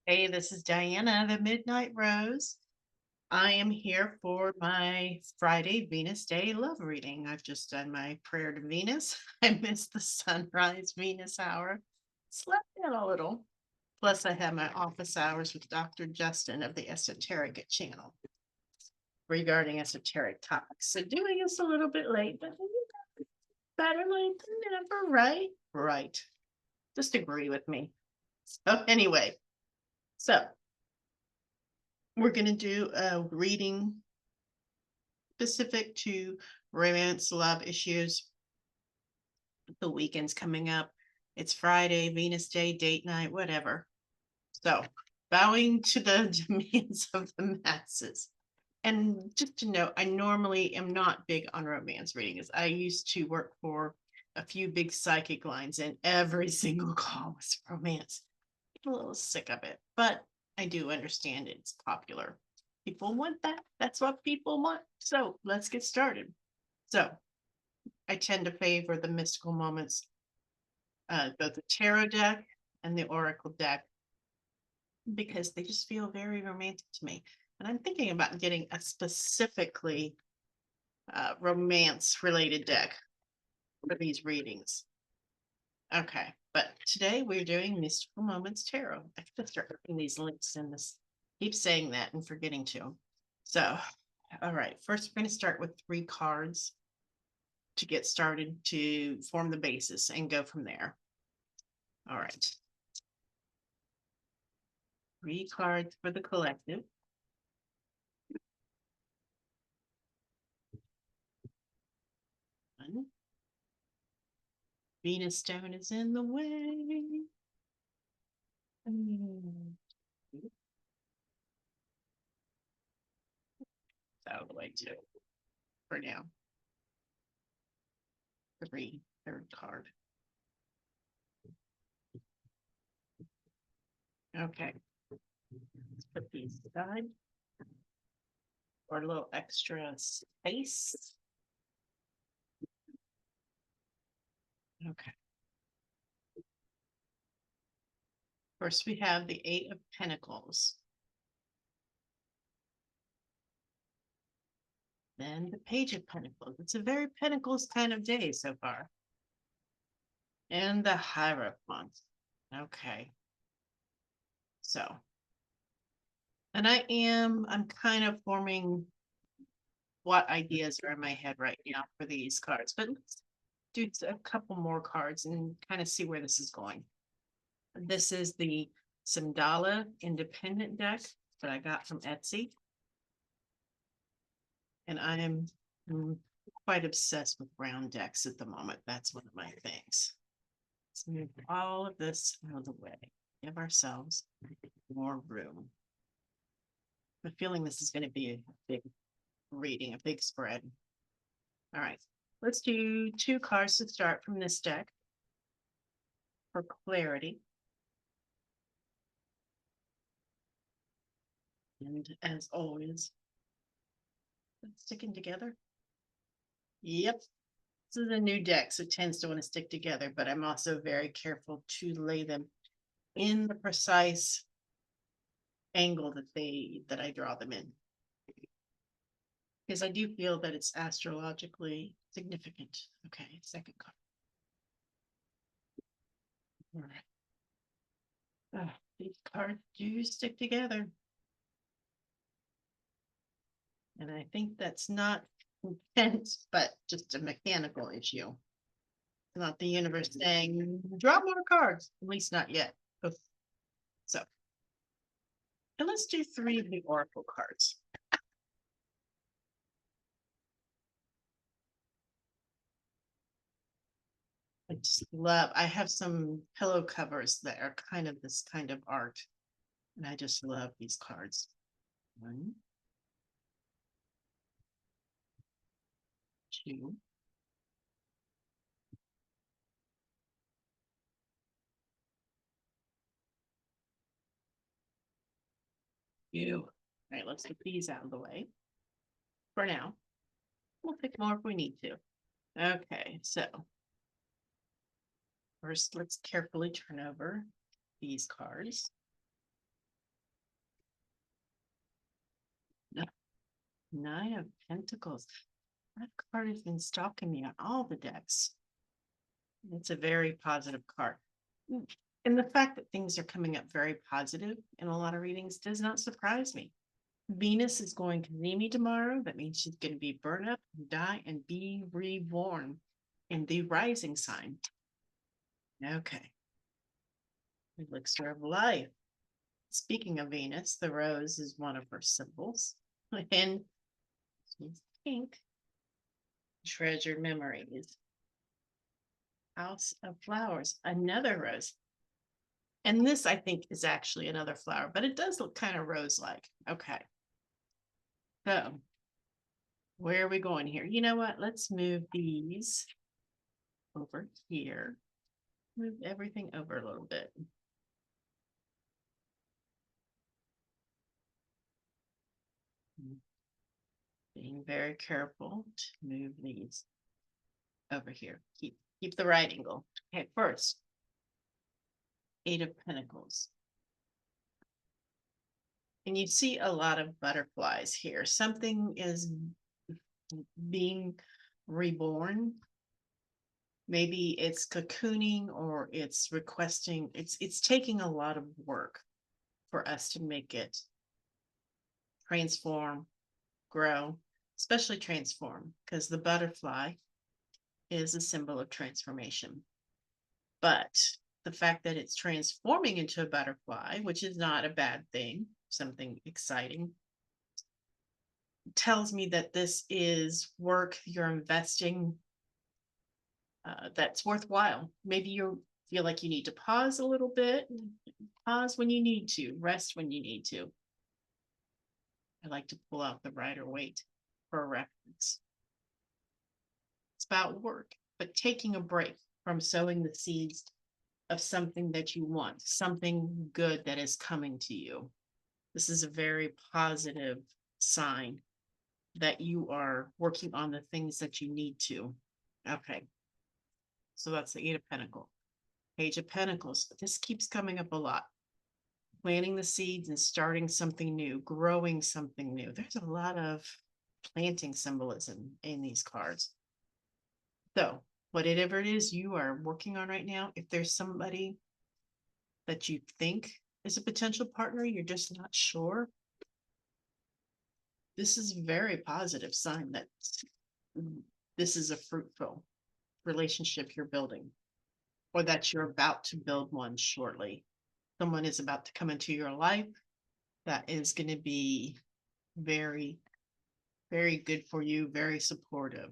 Hey, this is Diana, the Midnight Rose. I am here for my Friday Venus Day love reading. I've just done my prayer to Venus. I missed the sunrise Venus hour, slept in a little. Plus, I had my office hours with Dr. Justin of the Esoteric channel regarding esoteric topics. So, doing this a little bit late, but better late than never, right? Right. Just agree with me. So, anyway, so we're going to do a reading specific to romance, love issues. The weekend's coming up. It's Friday, Venus Day, date night, whatever. So, bowing to the demands of the masses. And just to note, I normally am not big on romance readings. I used to work for a few big psychic lines, and every single call was romance. I'm a little sick of it, but I do understand it's popular. People want that. That's what people want. So let's get started. So I tend to favor the mystical moments, both the tarot deck and the oracle deck, because they just feel very romantic to me. And I'm thinking about getting a specifically romance related deck for these readings. Okay, but today we're doing Mystical Moments Tarot. I have to start putting these links in this. Keep saying that and forgetting to. So, all right, first we're going to start with 3 cards to get started to form the basis and go from there. All right. 3 cards for the collective. One. Venus stone is in the way. Out of the way too. For now. 3, third card. Okay. Let's put these aside for a little extra space. Okay. First, we have the 8 of Pentacles. Then the Page of Pentacles. It's a very Pentacles kind of day so far. And the Hierophant. Okay. So, and I'm kind of forming what ideas are in my head right now for these cards, but let's do a couple more cards and kind of see where this is going. This is the Sandala Independent deck that I got from Etsy. And I am quite obsessed with brown decks at the moment. That's one of my things. Let's move all of this out of the way. Give ourselves more room. I'm feeling this is going to be a big reading, a big spread. All right, let's do 2 cards to start from this deck for clarity. And as always, sticking together. Yep. This is a new deck, so it tends to want to stick together, but I'm also very careful to lay them in the precise angle that I draw them in. Because I do feel that it's astrologically significant. Okay, second card. All right. These cards do stick together. And I think that's not intent, but just a mechanical issue. Not the universe saying, draw more cards, at least not yet. So, and let's do 3 of the oracle cards. I just love, I have some pillow covers that are kind of this kind of art. And I just love these cards. 1, 2. All right, let's get these out of the way for now. We'll pick more if we need to. Okay, so first let's carefully turn over these cards. Nine of Pentacles. That card has been stalking me on all the decks. It's a very positive card. And the fact that things are coming up very positive in a lot of readings does not surprise me. Venus is going to Nemi tomorrow. That means she's going to be burned up, die, and be reborn in the rising sign. Okay. Elixir of life. Speaking of Venus, the rose is one of her symbols. And she's pink. Treasured memories. House of flowers. Another rose. And this, I think, is actually another flower, but it does look kind of rose-like. Okay. So, where are we going here? You know what? Let's move these over here. Move everything over a little bit. Being very careful to move these over here. Keep the right angle. Okay, first, Eight of Pentacles. And you see a lot of butterflies here. Something is being reborn. Maybe it's cocooning or it's requesting, it's taking a lot of work for us to make it transform, grow, especially transform, because the butterfly is a symbol of transformation. But the fact that it's transforming into a butterfly, which is not a bad thing, something exciting, tells me that this is work you're investing that's worthwhile. Maybe you feel like you need to pause a little bit, pause when you need to, rest when you need to. I like to pull out the Rider-Waite for a reference. It's about work, but taking a break from sowing the seeds of something that you want, something good that is coming to you. This is a very positive sign that you are working on the things that you need to. Okay. So that's the Eight of Pentacles. Page of Pentacles. This keeps coming up a lot. Planting the seeds and starting something new, growing something new. There's a lot of planting symbolism in these cards. So, whatever it is you are working on right now, if there's somebody that you think is a potential partner, you're just not sure, this is a very positive sign that this is a fruitful relationship you're building, or that you're about to build one shortly. Someone is about to come into your life that is going to be very, very good for you, very supportive,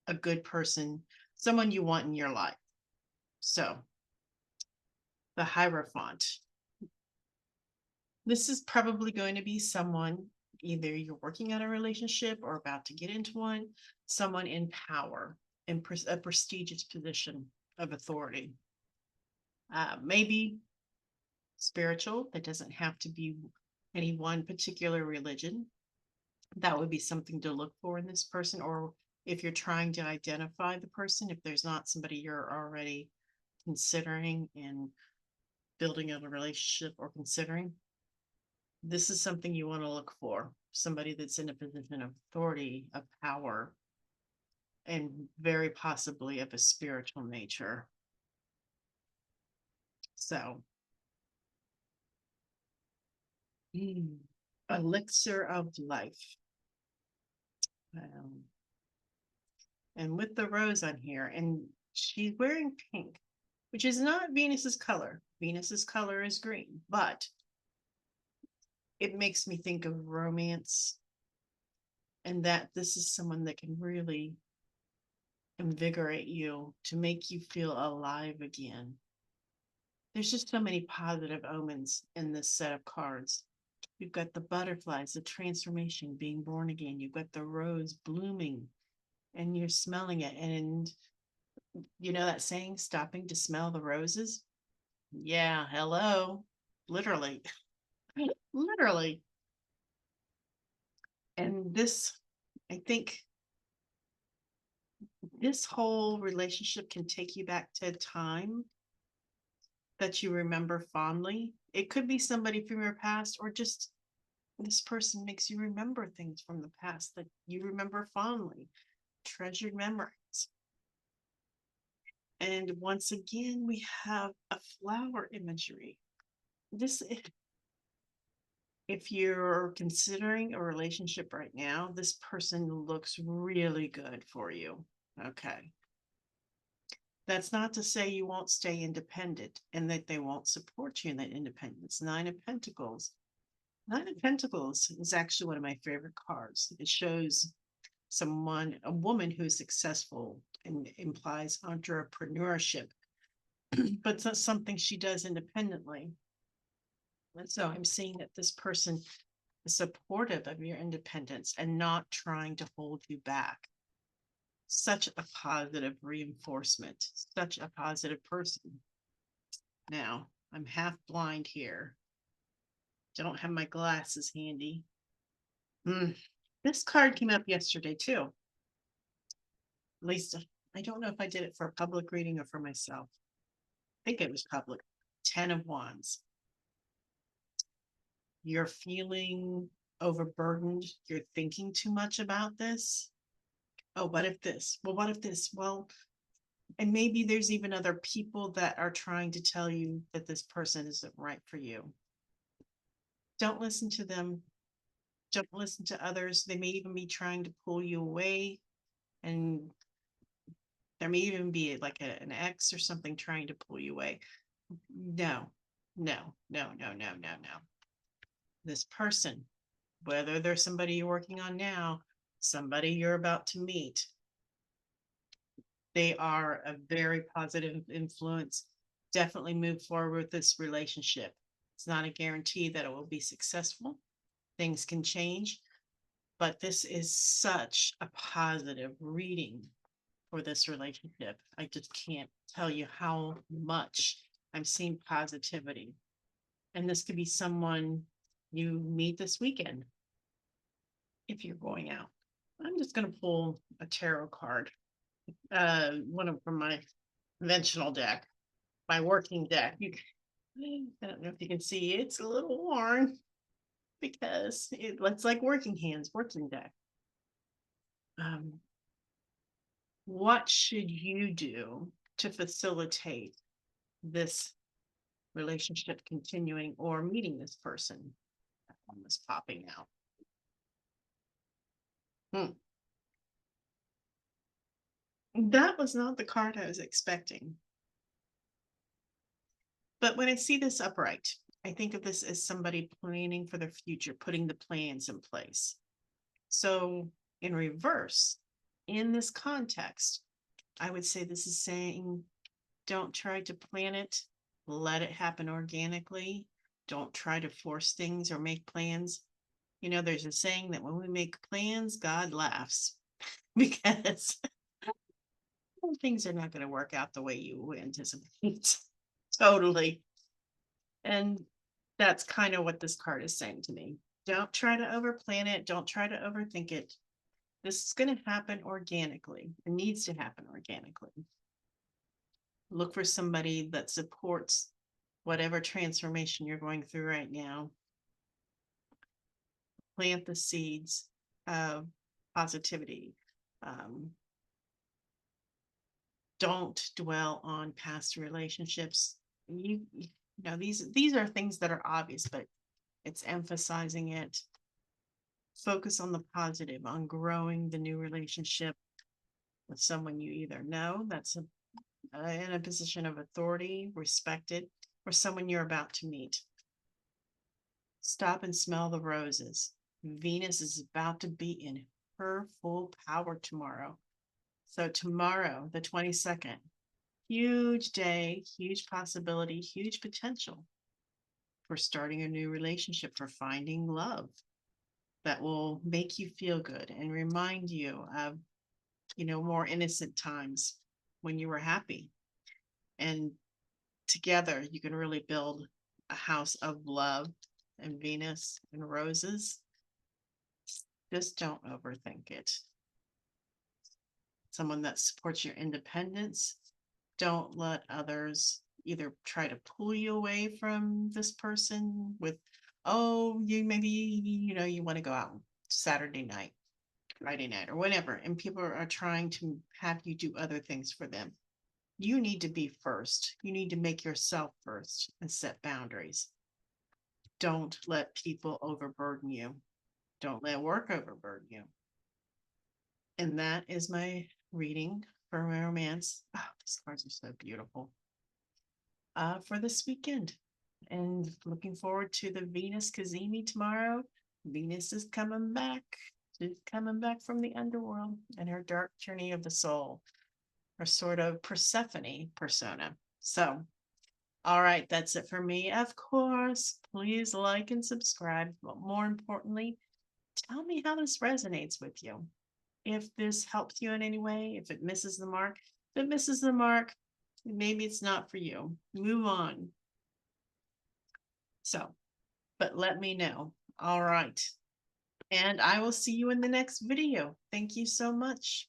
a good person, someone you want in your life. So, the Hierophant. This is probably going to be someone, either you're working on a relationship or about to get into one, someone in power, in a prestigious position of authority. Maybe spiritual. That doesn't have to be any one particular religion. That would be something to look for in this person. Or if you're trying to identify the person, if there's not somebody you're already considering and building a relationship or considering, this is something you want to look for. Somebody that's in a position of authority, of power, and very possibly of a spiritual nature. So, elixir of life. And with the rose on here, and she's wearing pink, which is not Venus's color. Venus's color is green, but it makes me think of romance, and that this is someone that can really invigorate you to make you feel alive again. There's just so many positive omens in this set of cards. You've got the butterflies, the transformation, being born again. You've got the rose blooming and you're smelling it. And you know that saying, stopping to smell the roses? Yeah, hello. Literally. Literally. And this, I think this whole relationship can take you back to a time that you remember fondly. It could be somebody from your past or just This person makes you remember things from the past that you remember fondly, treasured memories. And once again, we have a flower imagery. This, if you're considering a relationship right now, this person looks really good for you. Okay. That's not to say you won't stay independent and that they won't support you in that independence. Nine of Pentacles. Nine of Pentacles is actually one of my favorite cards. It shows someone, a woman who is successful and implies entrepreneurship, but it's not something she does independently. And so I'm seeing that this person is supportive of your independence and not trying to hold you back. Such a positive reinforcement, such a positive person. Now, I'm half blind here. Don't have my glasses handy. This card came up yesterday too. At least I don't know if I did it for a public reading or for myself. I think it was public. 10 of Wands. You're feeling overburdened. You're thinking too much about this. Oh, what if this? Well, what if this? Well, and maybe there's even other people that are trying to tell you that this person isn't right for you. Don't listen to them. Don't listen to others. They may even be trying to pull you away, and there may even be like an ex or something trying to pull you away. No, no, no, no, no, no, no. This person, whether there's somebody you're working on now, somebody you're about to meet, they are a very positive influence. Definitely move forward with this relationship. It's not a guarantee that it will be successful. Things can change, but this is such a positive reading for this relationship. I just can't tell you how much I'm seeing positivity. And this could be someone you meet this weekend if you're going out. I'm just going to pull a tarot card, one of from my conventional deck, my working deck. I don't know if you can see, it's a little worn because it looks like working hands, working deck. What should you do to facilitate this relationship continuing or meeting this person? That one was popping out. That was not the card I was expecting. But when I see this upright, I think of this as somebody planning for their future, putting the plans in place. So in reverse, in this context, I would say this is saying, don't try to plan it, let it happen organically. Don't try to force things or make plans. You know, there's a saying that when we make plans, God laughs because things are not going to work out the way you anticipate. Totally. And that's kind of what this card is saying to me. Don't try to overplan it. Don't try to overthink it. This is going to happen organically. It needs to happen organically. Look for somebody that supports whatever transformation you're going through right now. Plant the seeds of positivity. Don't dwell on past relationships. You know, these are things that are obvious, but it's emphasizing it. Focus on the positive, on growing the new relationship with someone you either know that's in a position of authority, respected, or someone you're about to meet. Stop and smell the roses. Venus is about to be in her full power tomorrow. So tomorrow, the 22nd, huge day, huge possibility, huge potential for starting a new relationship, for finding love that will make you feel good and remind you of, you know, more innocent times when you were happy. And together you can really build a house of love and Venus and roses. Just don't overthink it. Someone that supports your independence. Don't let others either try to pull you away from this person with oh, you maybe, you want to go out Saturday night, Friday night, or whatever, and people are trying to have you do other things for them. You need to be first. You need to make yourself first and set boundaries. Don't let people overburden you. Don't let work overburden you. And that is my reading for my romance. Oh, these cards are so beautiful. For this weekend. And looking forward to the Venus Kazemi tomorrow. Venus is coming back. She's coming back from the underworld and her dark journey of the soul, her sort of Persephone persona. So, all right, that's it for me. Of course, please like and subscribe. But more importantly, tell me how this resonates with you. If this helps you in any way, if it misses the mark, if it misses the mark, maybe it's not for you. Move on. So, but let me know. All right. And I will see you in the next video. Thank you so much.